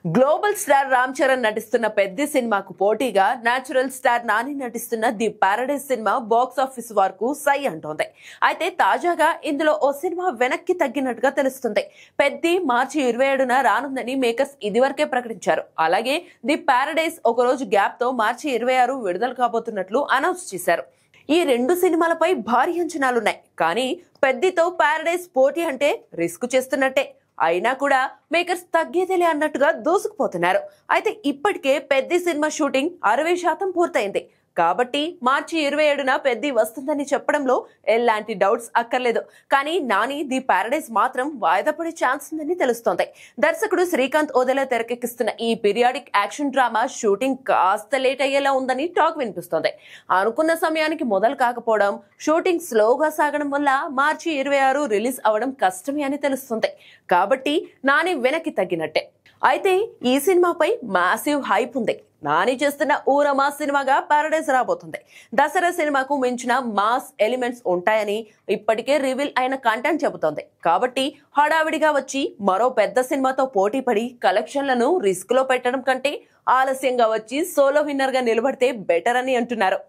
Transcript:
Global star Ram Charan నటిస్తున్న పెద్ద సినిమాకు పోటీగా నేచురల్ స్టార్ నాని నటిస్తున్న the paradise cinema box office వరకు సై అంటోంది. అయితే తాజాగా ఇందులో ఓ సినిమా వెనక్కి తగ్గినట్టుగా తెలుస్తుంది. పెద్ది మార్చి 27న రానుందని మేకర్స్ ఇదివరకే ప్రకటించారు. అలాగే ది పారడైజ్ ఒక రోజు గ్యాప్ తో మార్చి 26 విడుదల కాబోతున్నట్లు అనౌన్స్ చేశారు. ఈ రెండు సినిమాలపై భారీ అంచనాలున్నాయి. కానీ పెద్దితో పారడైజ్ పోటీ అంటే రిస్క్ చేస్తున్నట్టే. అయినా కూడా మేకర్స్ తగ్గేదేలే అన్నట్టుగా దూసుకుపోతున్నారు. అయితే ఇప్పటికే పెద్ది సినిమా షూటింగ్ 60% పూర్తయింది. కాబట్టి మార్చి 27న పెద్ది వస్తుందని చెప్పడంలో ఎలాంటి డౌట్స్ అక్కర్లేదు. కానీ నాని ది పారడైజ్ మాత్రం వాయిదా పడే ఛాన్స్ ఉందని తెలుస్తోంది. దర్శకుడు శ్రీకాంత్ ఓదెలా తెరకెక్కిస్తున్న ఈ పీరియాడిక్ యాక్షన్ డ్రామా షూటింగ్ కాస్త లేట్ అయ్యేలా ఉందని టాక్ వినిపిస్తోంది. అనుకున్న సమయానికి మొదలు కాకపోవడం, షూటింగ్ స్లోగా సాగడం వల్ల మార్చి 26 రిలీజ్ అవడం కష్టమే అని తెలుస్తుంది. కాబట్టి నాని వెనక్కి తగ్గినట్టే. అయితే ఈ సినిమాపై మాసివ్ హైప్ ఉంది. నాని చేస్తున్న ఊరమా సినిమాగా పారడైజ్ రాబోతుంది. దసరా సినిమాకు మించిన మాస్ ఎలిమెంట్స్ ఉంటాయని ఇప్పటికే రివీల్ అయిన కంటెంట్ చెబుతోంది. కాబట్టి హడావిడిగా వచ్చి మరో పెద్ద సినిమాతో పోటీ పడి కలెక్షన్లను రిస్క్ లో పెట్టడం కంటే ఆలస్యంగా వచ్చి సోలో విన్నర్ గా నిలబడితే బెటర్ అని అంటున్నారు.